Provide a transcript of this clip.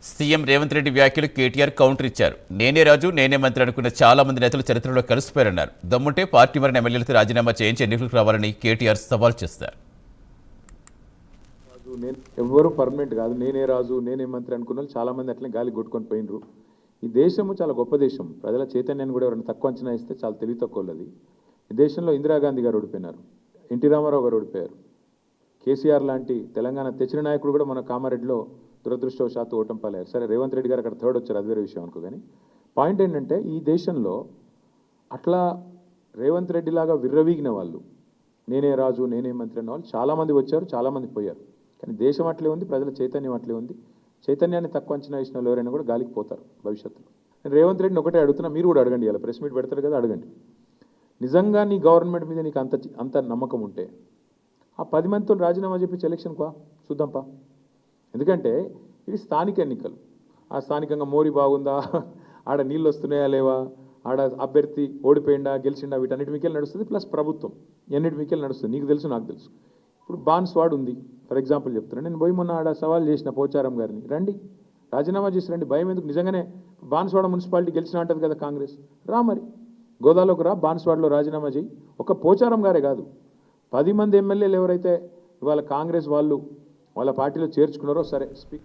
CM Revanth Reddy వ్యాఖ్యలు KTR counter ఇచ్చారు. నేనే రాజు నేనే మంత్రి అనుకున్న చాలా మంది నేతలు చరిత్రలో కలిసిపోయారన్నారు. దమ్ముంటే పార్టీ మారిన ఎమ్మెల్యేలతో రాజీనామా చేయించి ఎన్నికలకు రావాలని కేటీఆర్ సవాల్ చేశారు. ఎవరు పర్మనెంట్ కాదు, నేనే రాజు నేనే మంత్రి అనుకున్న వాళ్ళు చాలా మంది అట్లనే గాలి కొట్టుకొని పోయినరు. ఈ దేశము చాలా గొప్ప దేశం. ప్రజల చైతన్యాన్ని కూడా ఎవరైనా తక్కువ అంచనా ఇస్తే చాలా తెలివి తక్కువది. ఈ దేశంలో ఇందిరాగాంధీ గారు ఓడిపోయినారు, ఎన్టీ రామారావు గారు ఓడిపోయారు, కేసీఆర్ లాంటి తెలంగాణ తెచ్చిన నాయకుడు కూడా మన కామారెడ్డిలో దురదృష్టవశాత్తు ఓటం పాలయ్యారు. సరే, రేవంత్ రెడ్డి గారు అక్కడ థర్డ్ వచ్చారు, అది వేరే విషయం అనుకో. కానీ పాయింట్ ఏంటంటే ఈ దేశంలో అట్లా రేవంత్ రెడ్డి లాగా విర్రవీగిన వాళ్ళు, నేనే రాజు నేనే మంత్రి అన్న వాళ్ళు చాలామంది వచ్చారు, చాలామంది పోయారు. కానీ దేశం అట్లే ఉంది, ప్రజల చైతన్యం అట్లే ఉంది. చైతన్యాన్ని తక్కువ అంచనా వేసిన వాళ్ళు ఎవరైనా కూడా గాలికి పోతారు భవిష్యత్తులో. నేను రేవంత్ రెడ్డిని ఒకటే అడుగుతున్నా, మీరు కూడా అడగండి. ఇలా ప్రెస్ మీట్ పెడతారు కదా, అడగండి. నిజంగా నీ గవర్నమెంట్ మీద నీకు అంత నమ్మకం ఉంటే ఆ 10 మందితో రాజీనామా చెప్పించి ఎలక్షన్కు చూద్దాంపా. ఎందుకంటే ఇది స్థానిక ఎన్నికలు. ఆ స్థానికంగా మోరీ బాగుందా, ఆడ నీళ్ళు వస్తున్నాయా లేవా, ఆడ అభ్యర్థి ఓడిపోయిందా గెలిచిండా, వీటన్నిటి మీకెళ్ళి నడుస్తుంది. ప్లస్ ప్రభుత్వం ఎన్నిటి మీకెళ్ళి నడుస్తుంది, నీకు తెలుసు నాకు తెలుసు. ఇప్పుడు బాన్స్వాడ్ ఉంది ఫర్ ఎగ్జాంపుల్ చెప్తున్నాను. నేను పోయి మొన్న ఆడ సవాల్ చేసిన పోచారం గారిని, రండి రాజీనామా చేసి రండి, భయం ఎందుకు, నిజంగానే బాన్స్వాడ మున్సిపాలిటీ గెలిచిన అంటది కదా కాంగ్రెస్, రా మరి గోదాలోకి రా, బాన్స్వాడలో రాజీనామా చేయి. ఒక పోచారం గారే కాదు, 10 మంది ఎమ్మెల్యేలు ఎవరైతే ఇవాళ కాంగ్రెస్ వాళ్ళు వాళ్ళ పార్టీలో చేర్చుకున్నారో, సరే స్పీక్